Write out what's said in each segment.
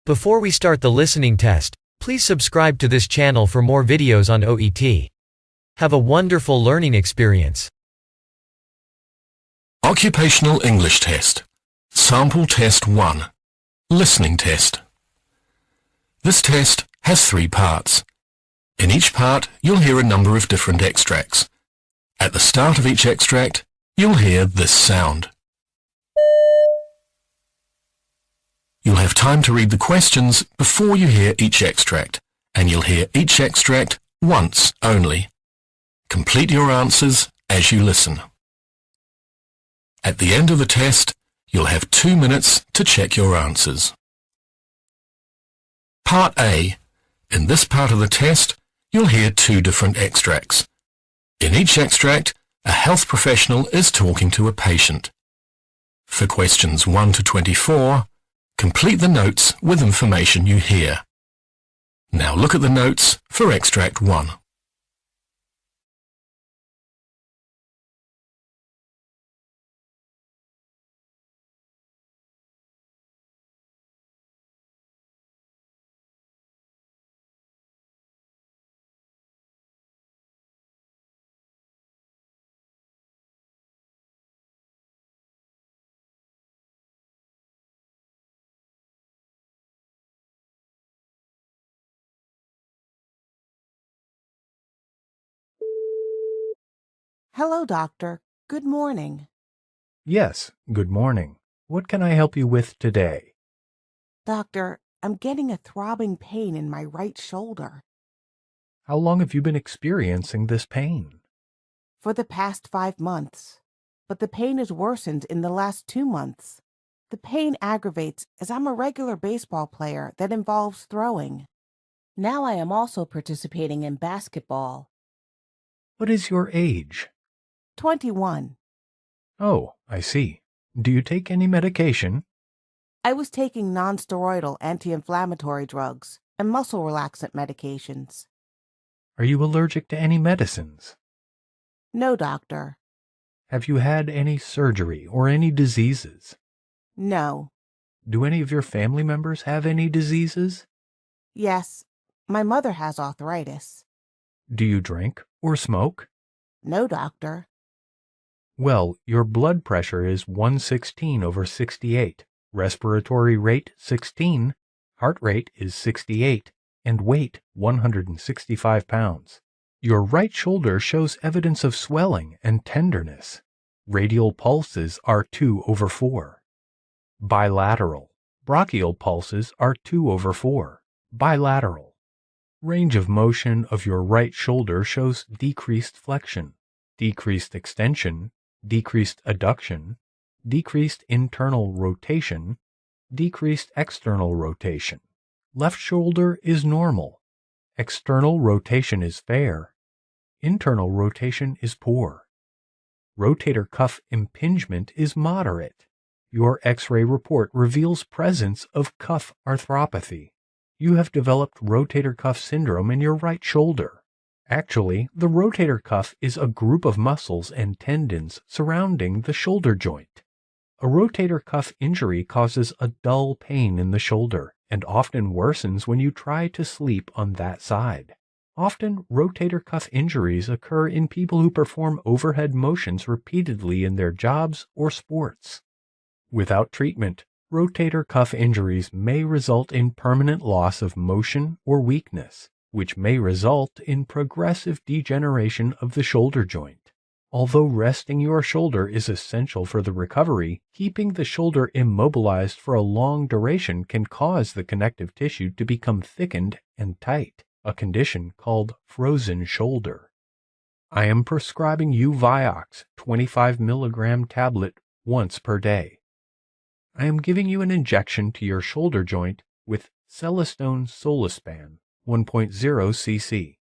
Before we start the listening test, please subscribe to this channel for more videos on OET. Have a wonderful learning experience. Occupational English Test. Sample Test 1. Listening Test. This test has 3 parts. In each part, you'll hear a number of different extracts. At the start of each extract, you'll hear this sound. You'll have time to read the questions before you hear each extract, and you'll hear each extract once only. Complete your answers as you listen. At the end of the test, you'll have 2 minutes to check your answers. Part A. In this part of the test, you'll hear 2 different extracts. In each extract, a health professional is talking to a patient. For questions 1 to 24, complete the notes with information you hear. Now look at the notes for extract 1. Hello, doctor. Good morning. Yes, good morning. What can I help you with today? Doctor, I'm getting a throbbing pain in my right shoulder. How long have you been experiencing this pain? For the past 5 months. But the pain has worsened in the last 2 months. The pain aggravates as I'm a regular baseball player that involves throwing. Now I am also participating in basketball. What is your age? 21. Oh, I see. Do you take any medication? I was taking non-steroidal anti-inflammatory drugs and muscle relaxant medications. Are you allergic to any medicines? No, doctor. Have you had any surgery or any diseases? No. Do any of your family members have any diseases? Yes, my mother has arthritis. Do you drink or smoke? No, doctor. Well, your blood pressure is 116/68, respiratory rate 16, heart rate is 68, and weight 165 pounds. Your right shoulder shows evidence of swelling and tenderness. Radial pulses are 2/4. Bilateral. Brachial pulses are 2/4. Bilateral. Range of motion of your right shoulder shows decreased flexion, decreased extension, decreased adduction, decreased internal rotation, decreased external rotation. Left shoulder is normal. External rotation is fair. Internal rotation is poor. Rotator cuff impingement is moderate. Your X-ray report reveals presence of cuff arthropathy. You have developed rotator cuff syndrome in your right shoulder. Actually, the rotator cuff is a group of muscles and tendons surrounding the shoulder joint. A rotator cuff injury causes a dull pain in the shoulder and often worsens when you try to sleep on that side. Often, rotator cuff injuries occur in people who perform overhead motions repeatedly in their jobs or sports. Without treatment, rotator cuff injuries may result in permanent loss of motion or weakness, which may result in progressive degeneration of the shoulder joint. Although resting your shoulder is essential for the recovery, keeping the shoulder immobilized for a long duration can cause the connective tissue to become thickened and tight, a condition called frozen shoulder. I am prescribing you Vioxx 25 mg tablet once per day. I am giving you an injection to your shoulder joint with Celestone Solispan 1.0 cc.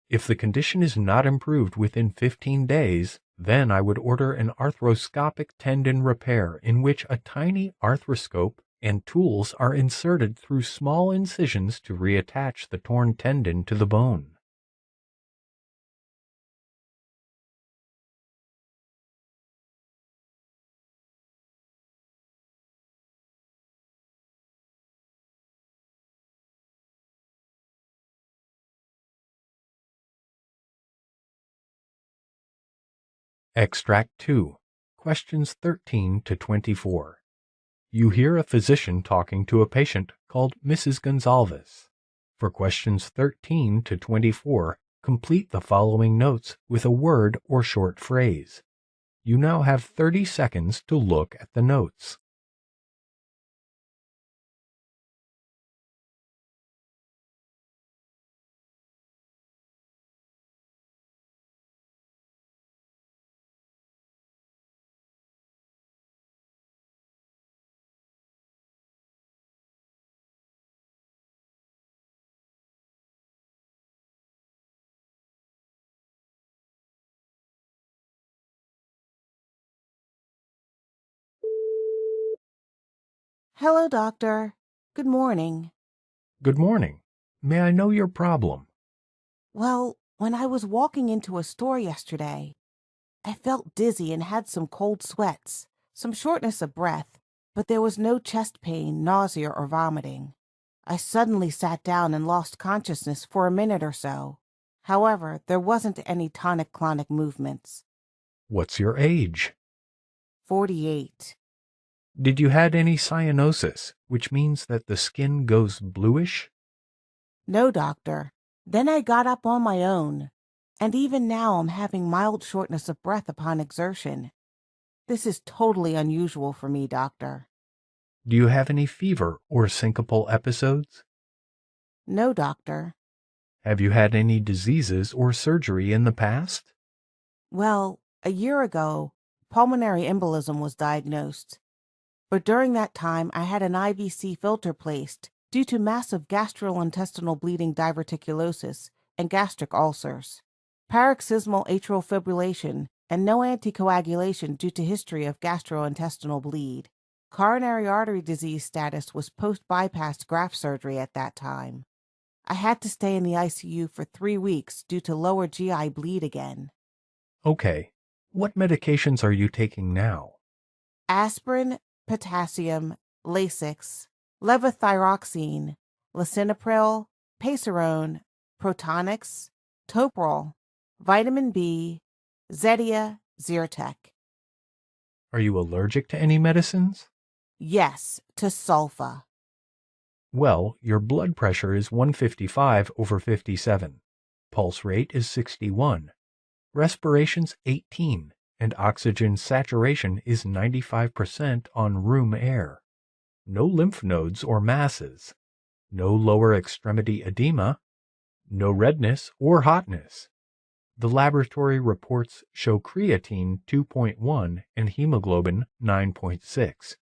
If the condition is not improved within 15 days, then I would order an arthroscopic tendon repair in which a tiny arthroscope and tools are inserted through small incisions to reattach the torn tendon to the bone. Extract 2. Questions 13 to 24. You hear a physician talking to a patient called Mrs. Gonzalez. For questions 13 to 24, complete the following notes with a word or short phrase. You now have 30 seconds to look at the notes. Hello, doctor. Good morning. Good morning. May I know your problem? Well, when I was walking into a store yesterday, I felt dizzy and had some cold sweats, some shortness of breath, but there was no chest pain, nausea, or vomiting. I suddenly sat down and lost consciousness for a minute or so. However, there wasn't any tonic-clonic movements. What's your age? 48. Did you had any cyanosis, which means that the skin goes bluish? No, doctor. Then I got up on my own, and even now I'm having mild shortness of breath upon exertion. This is totally unusual for me, doctor. Do you have any fever or syncopal episodes? No, doctor. Have you had any diseases or surgery in the past? Well, a year ago, pulmonary embolism was diagnosed. But during that time, I had an IVC filter placed due to massive gastrointestinal bleeding diverticulosis and gastric ulcers, paroxysmal atrial fibrillation, and no anticoagulation due to history of gastrointestinal bleed. Coronary artery disease status was post-bypass graft surgery at that time. I had to stay in the ICU for 3 weeks due to lower GI bleed again. Okay. What medications are you taking now? Aspirin, potassium, Lasix, levothyroxine, lisinopril, Pacerone, Protonix, Toprol, vitamin B, Zetia, Zyrtec. Are you allergic to any medicines? Yes, to sulfa. Well, your blood pressure is 155/57. Pulse rate is 61. Respiration's 18, and oxygen saturation is 95% on room air. No lymph nodes or masses. No lower extremity edema. No redness or hotness. The laboratory reports show creatine 2.1 and hemoglobin 9.6.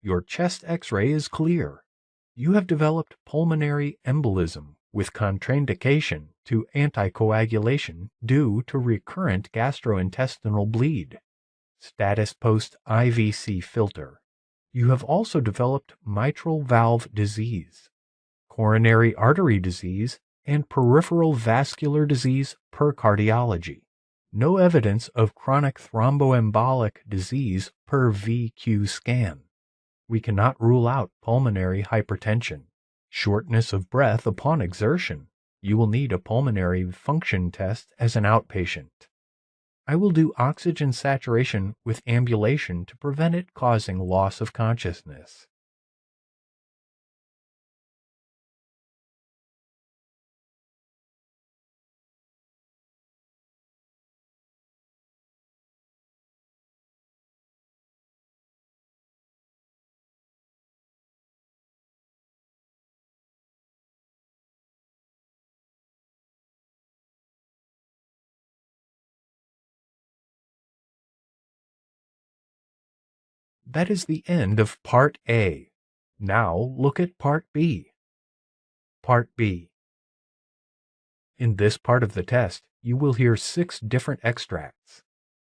Your chest x-ray is clear. You have developed pulmonary embolism with contraindication to anticoagulation due to recurrent gastrointestinal bleed. Status post-IVC filter. You have also developed mitral valve disease, coronary artery disease, and peripheral vascular disease per cardiology. No evidence of chronic thromboembolic disease per VQ scan. We cannot rule out pulmonary hypertension. Shortness of breath upon exertion. You will need a pulmonary function test as an outpatient. I will do oxygen saturation with ambulation to prevent it causing loss of consciousness. That is the end of Part A. Now look at Part B. Part B. In this part of the test, you will hear 6 different extracts.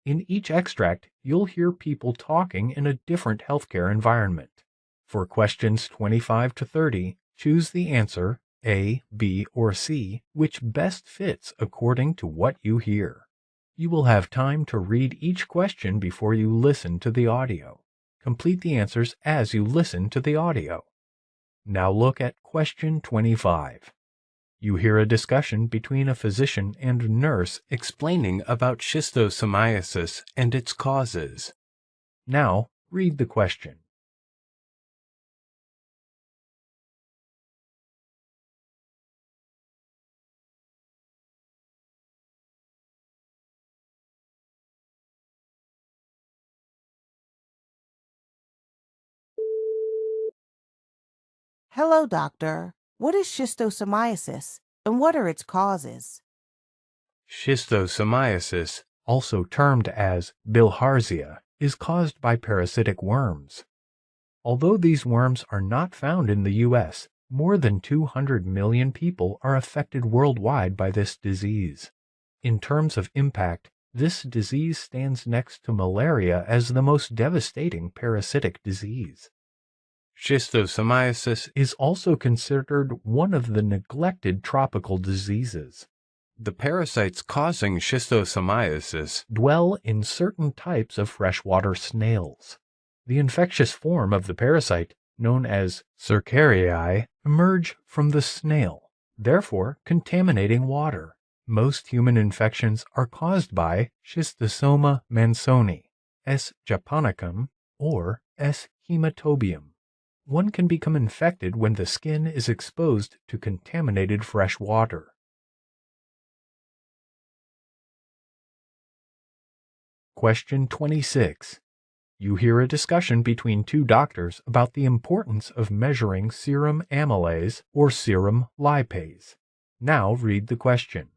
In each extract, you'll hear people talking in a different healthcare environment. For questions 25 to 30, choose the answer A, B, or C, which best fits according to what you hear. You will have time to read each question before you listen to the audio. Complete the answers as you listen to the audio. Now look at question 25. You hear a discussion between a physician and nurse explaining about schistosomiasis and its causes. Now, read the question. Hello, doctor. What is schistosomiasis and what are its causes? Schistosomiasis, also termed as bilharzia, is caused by parasitic worms. Although these worms are not found in the U.S., more than 200 million people are affected worldwide by this disease. In terms of impact, this disease stands next to malaria as the most devastating parasitic disease. Schistosomiasis is also considered one of the neglected tropical diseases. The parasites causing schistosomiasis dwell in certain types of freshwater snails. The infectious form of the parasite, known as Cercariae, emerge from the snail, therefore contaminating water. Most human infections are caused by Schistosoma mansoni, S. japonicum, or S. hematobium. One can become infected when the skin is exposed to contaminated fresh water. Question 26. You hear a discussion between two doctors about the importance of measuring serum amylase or serum lipase. Now read the question.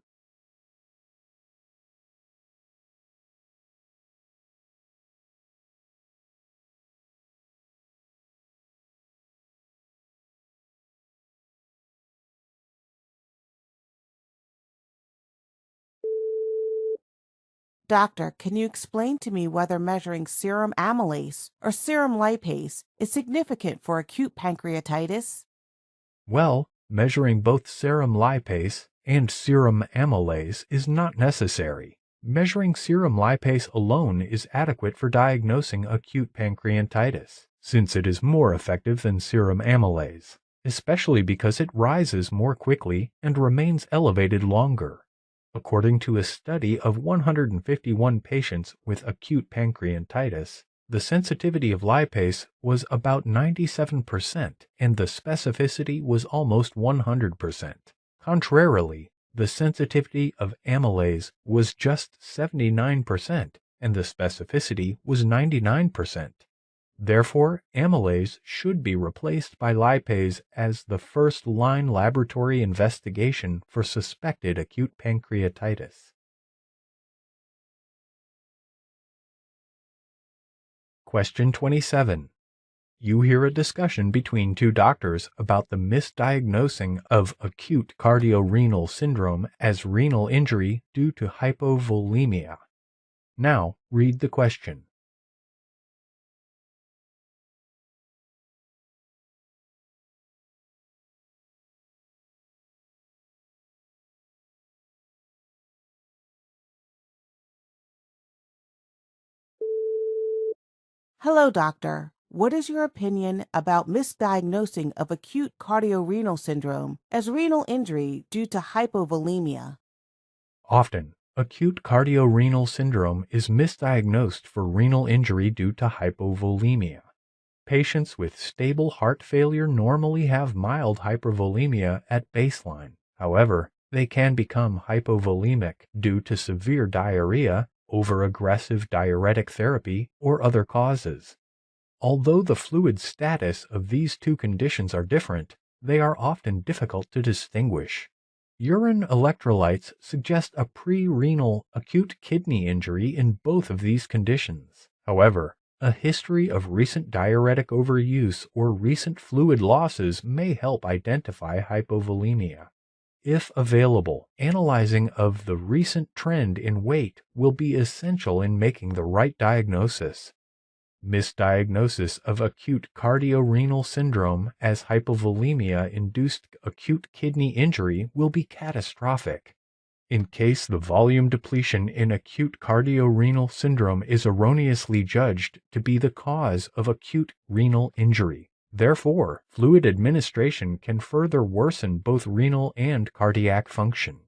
Doctor, can you explain to me whether measuring serum amylase or serum lipase is significant for acute pancreatitis? Well, measuring both serum lipase and serum amylase is not necessary. Measuring serum lipase alone is adequate for diagnosing acute pancreatitis, since it is more effective than serum amylase, especially because it rises more quickly and remains elevated longer. According to a study of 151 patients with acute pancreatitis, the sensitivity of lipase was about 97% and the specificity was almost 100%. Contrarily, the sensitivity of amylase was just 79% and the specificity was 99%. Therefore, amylase should be replaced by lipase as the first-line laboratory investigation for suspected acute pancreatitis. Question 27. You hear a discussion between two doctors about the misdiagnosing of acute cardiorenal syndrome as renal injury due to hypovolemia. Now, read the question. Hello, doctor. What is your opinion about misdiagnosing of acute cardiorenal syndrome as renal injury due to hypovolemia? Often, acute cardiorenal syndrome is misdiagnosed for renal injury due to hypovolemia. Patients with stable heart failure normally have mild hypervolemia at baseline. However, they can become hypovolemic due to severe diarrhea, overaggressive diuretic therapy, or other causes. Although the fluid status of these two conditions are different, they are often difficult to distinguish. Urine electrolytes suggest a pre-renal acute kidney injury in both of these conditions. However, a history of recent diuretic overuse or recent fluid losses may help identify hypovolemia. If available, analyzing of the recent trend in weight will be essential in making the right diagnosis. Misdiagnosis of acute cardiorenal syndrome as hypovolemia-induced acute kidney injury will be catastrophic. In case the volume depletion in acute cardiorenal syndrome is erroneously judged to be the cause of acute renal injury, Therefore, fluid administration can further worsen both renal and cardiac function.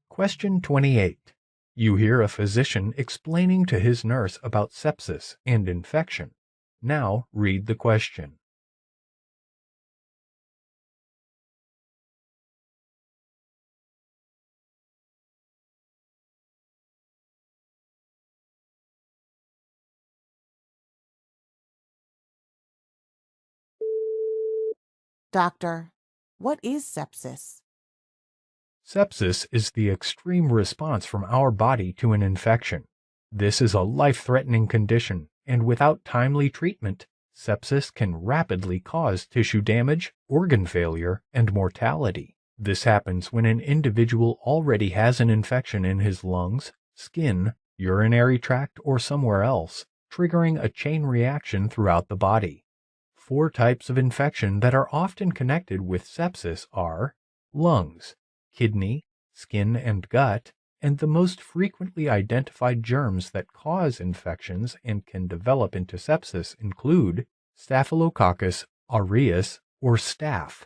Question 28. You hear a physician explaining to his nurse about sepsis and infection. Now read the question. Doctor, what is sepsis? Sepsis is the extreme response from our body to an infection. This is a life-threatening condition, and without timely treatment, sepsis can rapidly cause tissue damage, organ failure, and mortality. This happens when an individual already has an infection in his lungs, skin, urinary tract, or somewhere else, triggering a chain reaction throughout the body. 4 types of infection that are often connected with sepsis are lungs, kidney, skin and gut, and the most frequently identified germs that cause infections and can develop into sepsis include Staphylococcus aureus or staph,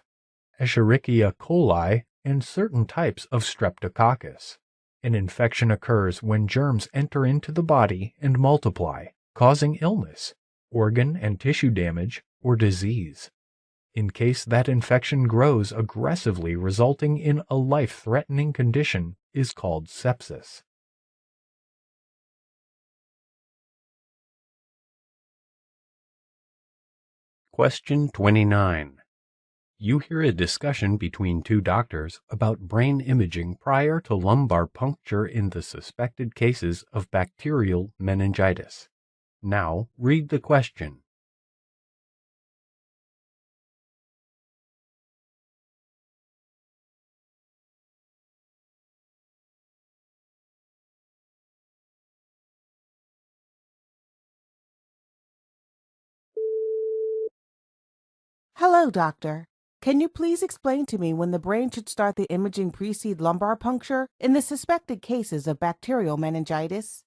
Escherichia coli, and certain types of Streptococcus. An infection occurs when germs enter into the body and multiply, causing illness, organ and tissue damage, or disease. In case that infection grows aggressively, resulting in a life-threatening condition, is called sepsis. Question 29. You hear a discussion between 2 doctors about brain imaging prior to lumbar puncture in the suspected cases of bacterial meningitis. Now read the question. Hello, doctor. Can you please explain to me when the brain should start the imaging precede lumbar puncture in the suspected cases of bacterial meningitis?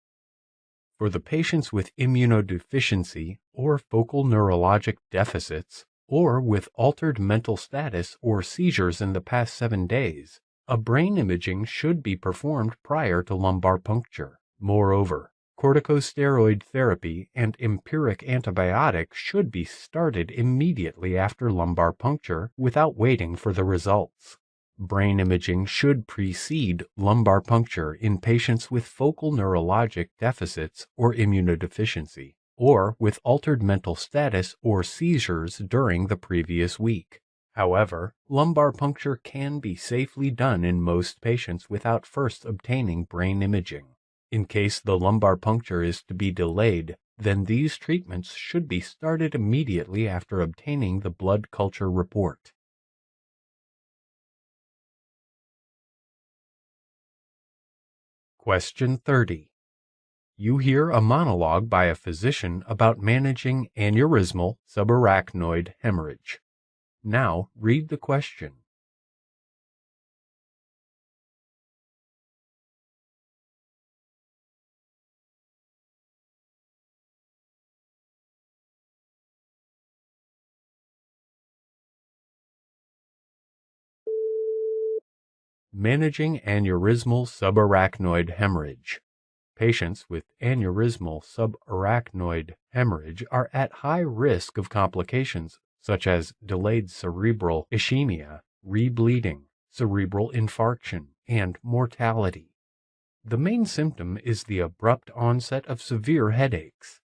For the patients with immunodeficiency or focal neurologic deficits, or with altered mental status or seizures in the past 7 days, a brain imaging should be performed prior to lumbar puncture. Moreover, corticosteroid therapy and empiric antibiotic should be started immediately after lumbar puncture without waiting for the results. Brain imaging should precede lumbar puncture in patients with focal neurologic deficits or immunodeficiency, or with altered mental status or seizures during the previous week. However, lumbar puncture can be safely done in most patients without first obtaining brain imaging. In case the lumbar puncture is to be delayed, then these treatments should be started immediately after obtaining the blood culture report. Question 30. You hear a monologue by a physician about managing aneurysmal subarachnoid hemorrhage. Now read the question. Managing aneurysmal subarachnoid hemorrhage. Patients with aneurysmal subarachnoid hemorrhage are at high risk of complications such as delayed cerebral ischemia, rebleeding, cerebral infarction, and mortality. The main symptom is the abrupt onset of severe headaches.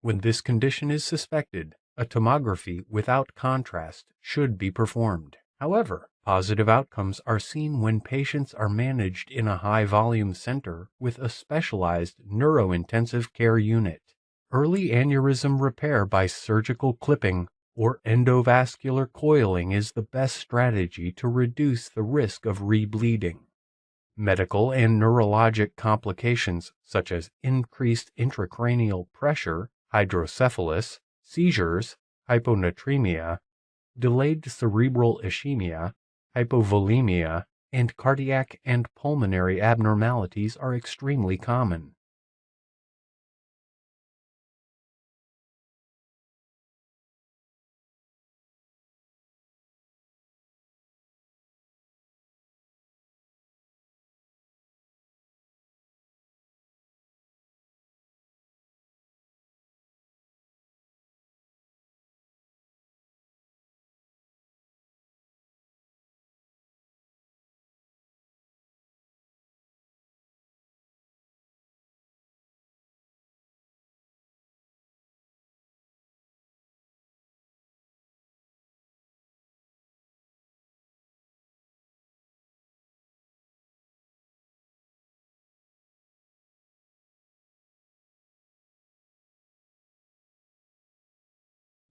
When this condition is suspected, a tomography without contrast should be performed. However, positive outcomes are seen when patients are managed in a high-volume center with a specialized neurointensive care unit. Early aneurysm repair by surgical clipping or endovascular coiling is the best strategy to reduce the risk of rebleeding. Medical and neurologic complications such as increased intracranial pressure, hydrocephalus, seizures, hyponatremia, delayed cerebral ischemia, hypovolemia, and cardiac and pulmonary abnormalities are extremely common.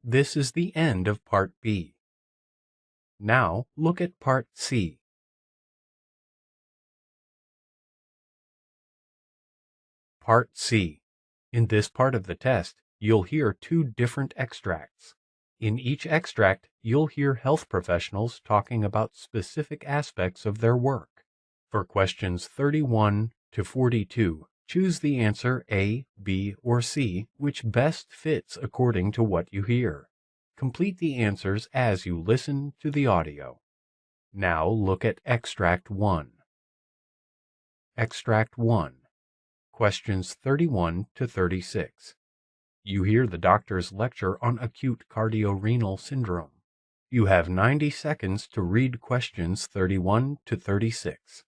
This is the end of Part B. Now look at Part C. Part C. In this part of the test, you'll hear two different extracts. In each extract, you'll hear health professionals talking about specific aspects of their work. For questions 31 to 42, choose the answer A, B, or C, which best fits according to what you hear. Complete the answers as you listen to the audio. Now look at Extract 1. Extract 1. Questions 31 to 36. You hear the doctor's lecture on acute cardiorenal syndrome. You have 90 seconds to read questions 31 to 36.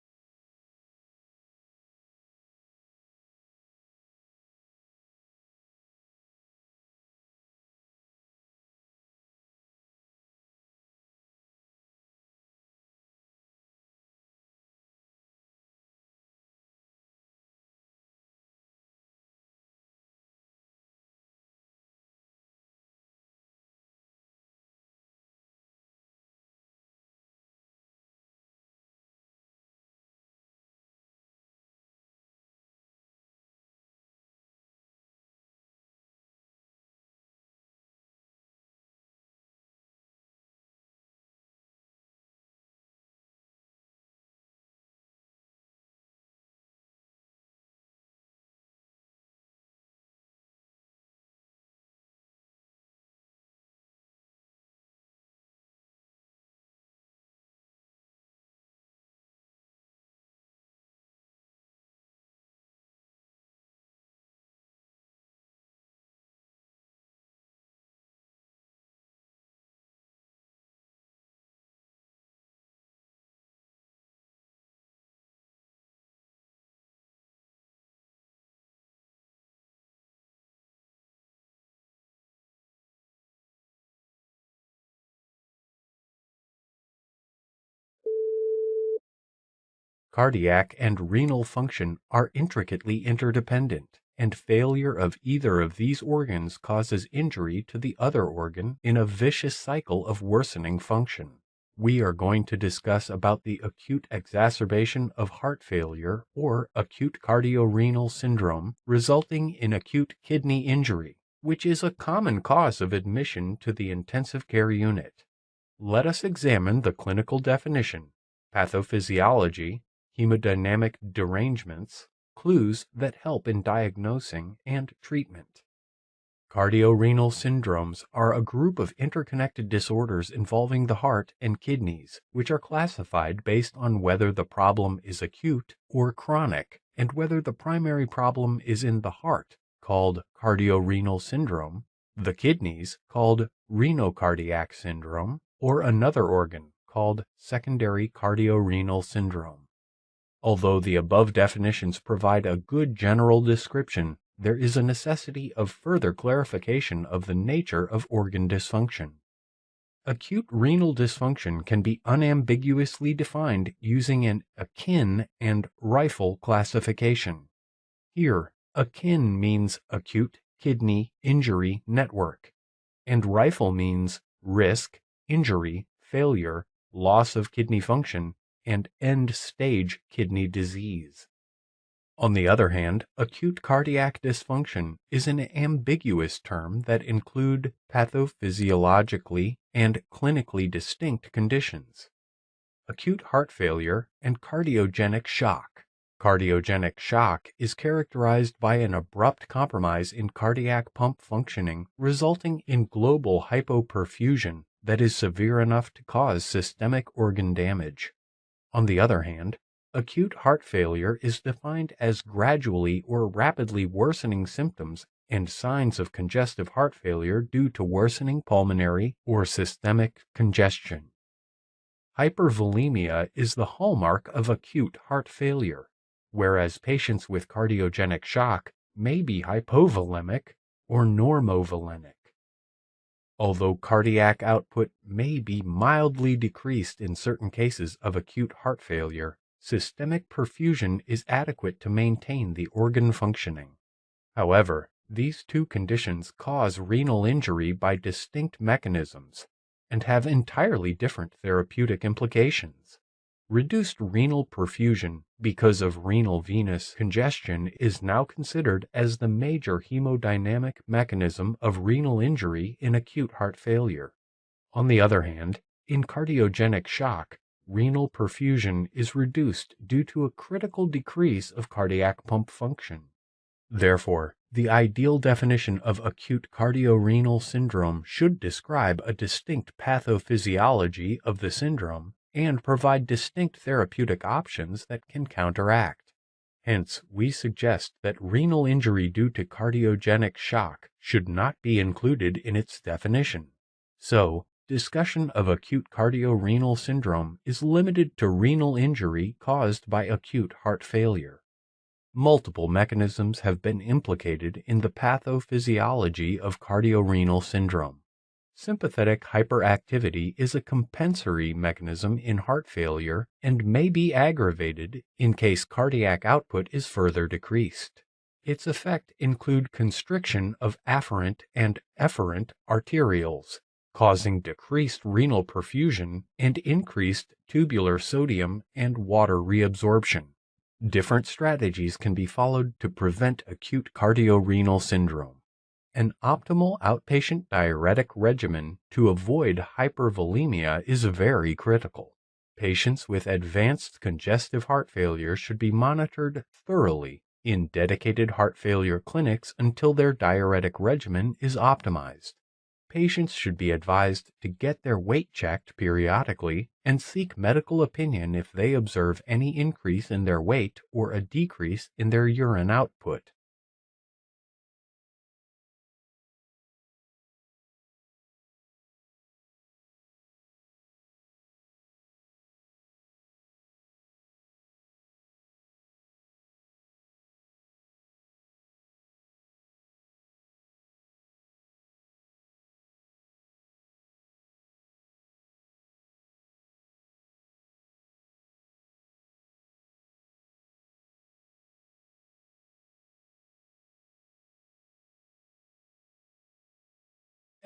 Cardiac and renal function are intricately interdependent, and failure of either of these organs causes injury to the other organ in a vicious cycle of worsening function. We are going to discuss about the acute exacerbation of heart failure or acute cardiorenal syndrome resulting in acute kidney injury, which is a common cause of admission to the intensive care unit. Let us examine the clinical definition, pathophysiology, hemodynamic derangements, clues that help in diagnosing and treatment. Cardiorenal syndromes are a group of interconnected disorders involving the heart and kidneys, which are classified based on whether the problem is acute or chronic, and whether the primary problem is in the heart, called cardiorenal syndrome, the kidneys, called renocardiac syndrome, or another organ, called secondary cardiorenal syndrome. Although the above definitions provide a good general description, there is a necessity of further clarification of the nature of organ dysfunction. Acute renal dysfunction can be unambiguously defined using an akin and rifle classification. Here, akin means acute kidney injury network, and rifle means risk, injury, failure, loss of kidney function, and end-stage kidney disease. On the other hand, acute cardiac dysfunction is an ambiguous term that includes pathophysiologically and clinically distinct conditions. Acute heart failure and cardiogenic shock. Cardiogenic shock is characterized by an abrupt compromise in cardiac pump functioning resulting in global hypoperfusion that is severe enough to cause systemic organ damage. On the other hand, acute heart failure is defined as gradually or rapidly worsening symptoms and signs of congestive heart failure due to worsening pulmonary or systemic congestion. Hypervolemia is the hallmark of acute heart failure, whereas patients with cardiogenic shock may be hypovolemic or normovolemic. Although cardiac output may be mildly decreased in certain cases of acute heart failure, systemic perfusion is adequate to maintain the organ functioning. However, These two conditions cause renal injury by distinct mechanisms and have entirely different therapeutic implications. Reduced renal perfusion because of renal venous congestion is now considered as the major hemodynamic mechanism of renal injury in acute heart failure. On the other hand, in cardiogenic shock, renal perfusion is reduced due to a critical decrease of cardiac pump function. Therefore, the ideal definition of acute cardiorenal syndrome should describe a distinct pathophysiology of the syndrome and provide distinct therapeutic options that can counteract. Hence, we suggest that renal injury due to cardiogenic shock should not be included in its definition. So, discussion of acute cardiorenal syndrome is limited to renal injury caused by acute heart failure. Multiple mechanisms have been implicated in the pathophysiology of cardiorenal syndrome. Sympathetic hyperactivity is a compensatory mechanism in heart failure and may be aggravated in case cardiac output is further decreased. Its effects include constriction of afferent and efferent arterioles, causing decreased renal perfusion and increased tubular sodium and water reabsorption. Different strategies can be followed to prevent acute cardiorenal syndrome. An optimal outpatient diuretic regimen to avoid hypervolemia is very critical. Patients with advanced congestive heart failure should be monitored thoroughly in dedicated heart failure clinics until their diuretic regimen is optimized. Patients should be advised to get their weight checked periodically and seek medical opinion if they observe any increase in their weight or a decrease in their urine output.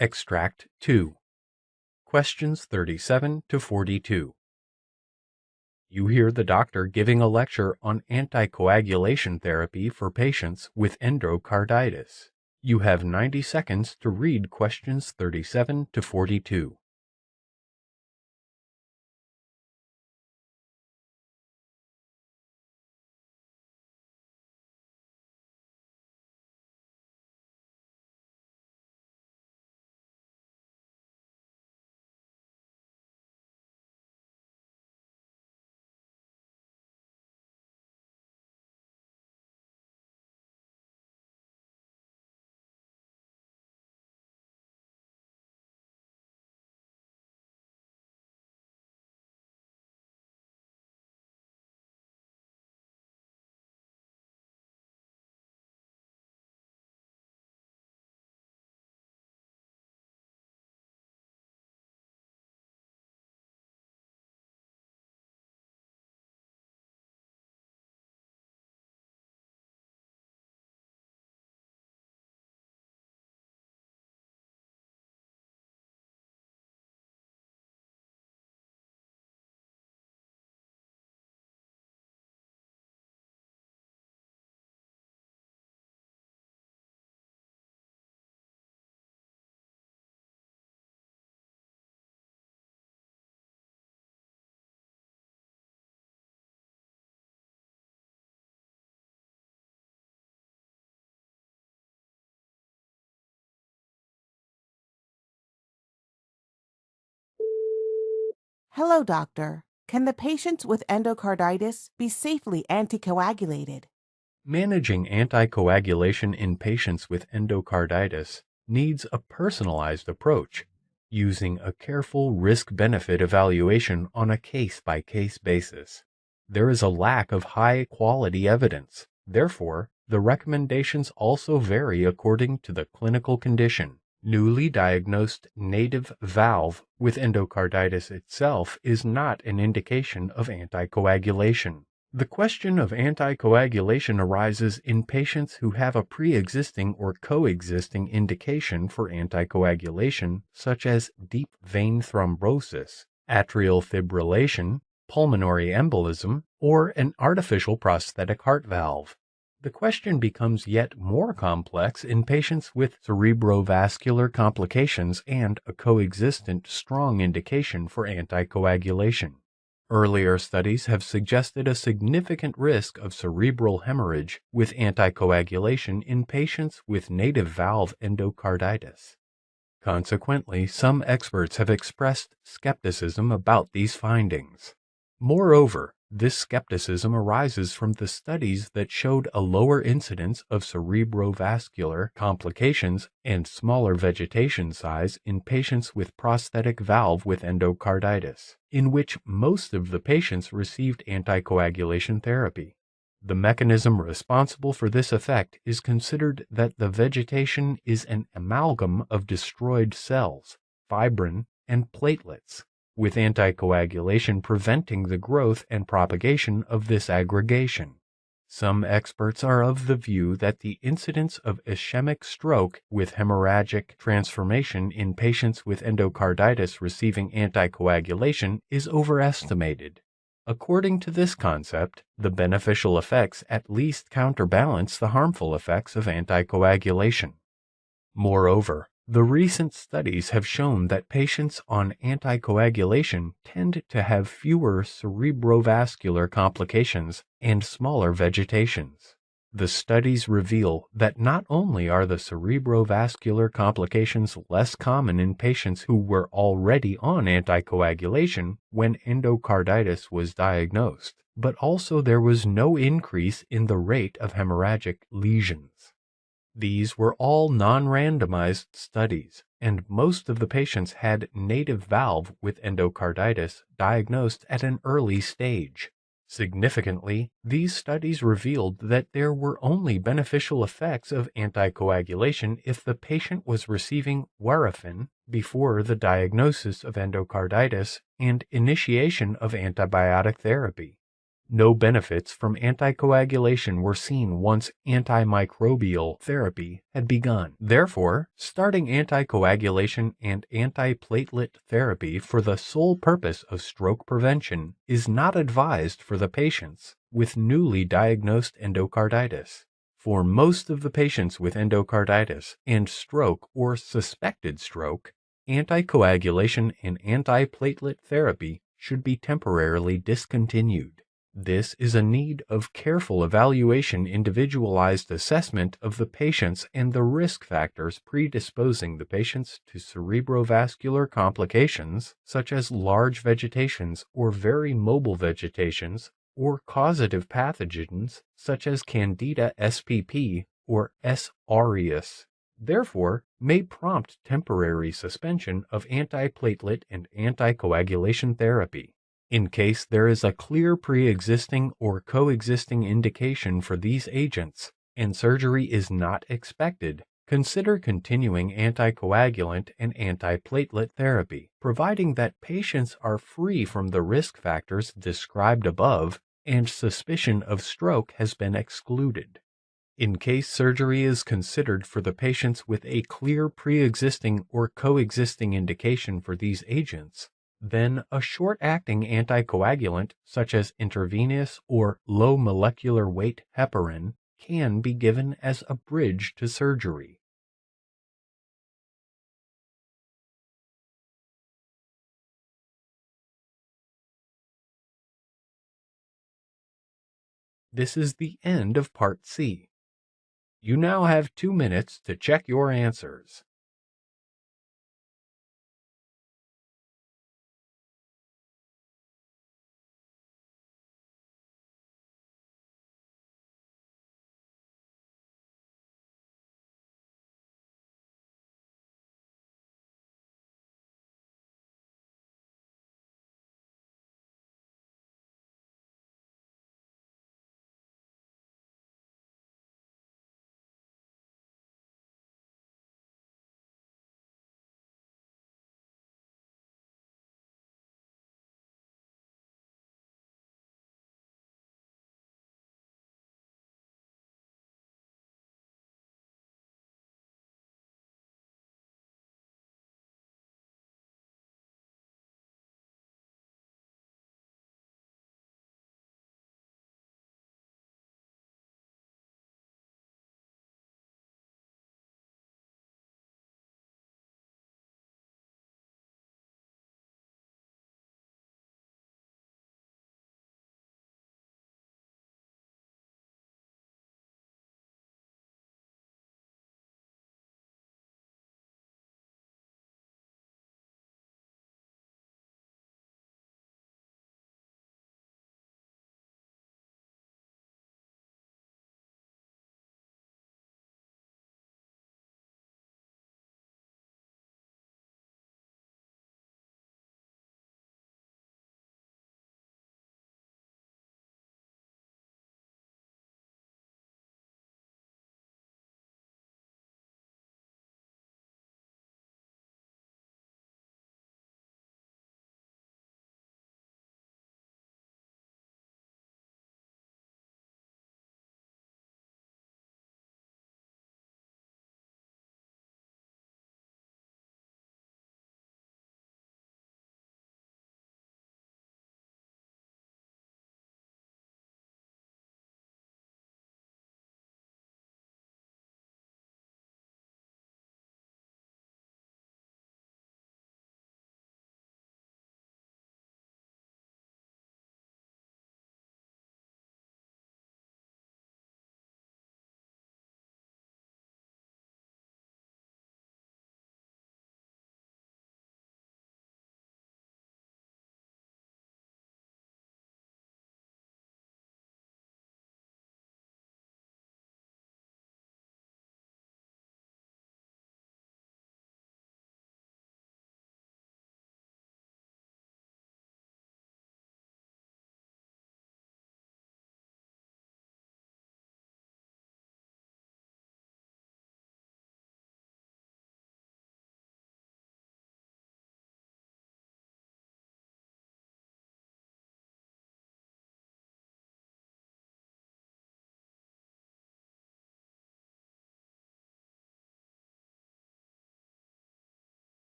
Extract 2. Questions 37 to 42. You hear the doctor giving a lecture on anticoagulation therapy for patients with endocarditis. You have 90 seconds to read questions 37 to 42. Hello, doctor. Can the patients with endocarditis be safely anticoagulated? Managing anticoagulation in patients with endocarditis needs a personalized approach, using a careful risk-benefit evaluation on a case-by-case basis. There is a lack of high-quality evidence. Therefore, the recommendations also vary according to the clinical condition. Newly diagnosed native valve with endocarditis itself is not an indication of anticoagulation. The question of anticoagulation arises in patients who have a pre-existing or coexisting indication for anticoagulation, such as deep vein thrombosis, atrial fibrillation, pulmonary embolism, or an artificial prosthetic heart valve. The question becomes yet more complex in patients with cerebrovascular complications and a coexistent strong indication for anticoagulation. Earlier studies have suggested a significant risk of cerebral hemorrhage with anticoagulation in patients with native valve endocarditis. Consequently, some experts have expressed skepticism about these findings. Moreover, this skepticism arises from the studies that showed a lower incidence of cerebrovascular complications and smaller vegetation size in patients with prosthetic valve with endocarditis, in which most of the patients received anticoagulation therapy. The mechanism responsible for this effect is considered that the vegetation is an amalgam of destroyed cells, fibrin, and platelets, with anticoagulation preventing the growth and propagation of this aggregation. Some experts are of the view that the incidence of ischemic stroke with hemorrhagic transformation in patients with endocarditis receiving anticoagulation is overestimated. According to this concept, the beneficial effects at least counterbalance the harmful effects of anticoagulation. Moreover, the recent studies have shown that patients on anticoagulation tend to have fewer cerebrovascular complications and smaller vegetations. The studies reveal that not only are the cerebrovascular complications less common in patients who were already on anticoagulation when endocarditis was diagnosed, but also there was no increase in the rate of hemorrhagic lesions. These were all non-randomized studies, and most of the patients had native valve with endocarditis diagnosed at an early stage. Significantly, these studies revealed that there were only beneficial effects of anticoagulation if the patient was receiving warfarin before the diagnosis of endocarditis and initiation of antibiotic therapy. No benefits from anticoagulation were seen once antimicrobial therapy had begun. Therefore, starting anticoagulation and antiplatelet therapy for the sole purpose of stroke prevention is not advised for the patients with newly diagnosed endocarditis. For most of the patients with endocarditis and stroke or suspected stroke, anticoagulation and antiplatelet therapy should be temporarily discontinued. This is a need of careful evaluation, individualized assessment of the patients and the risk factors predisposing the patients to cerebrovascular complications, such as large vegetations or very mobile vegetations, or causative pathogens such as Candida spp or S. aureus. Therefore, may prompt temporary suspension of antiplatelet and anticoagulation therapy. In case there is a clear pre-existing or coexisting indication for these agents and surgery is not expected, consider continuing anticoagulant and antiplatelet therapy, providing that patients are free from the risk factors described above and suspicion of stroke has been excluded. In case surgery is considered for the patients with a clear pre-existing or coexisting indication for these agents, then a short-acting anticoagulant such as intravenous or low molecular weight heparin can be given as a bridge to surgery. This is the end of Part C. You now have 2 minutes to check your answers.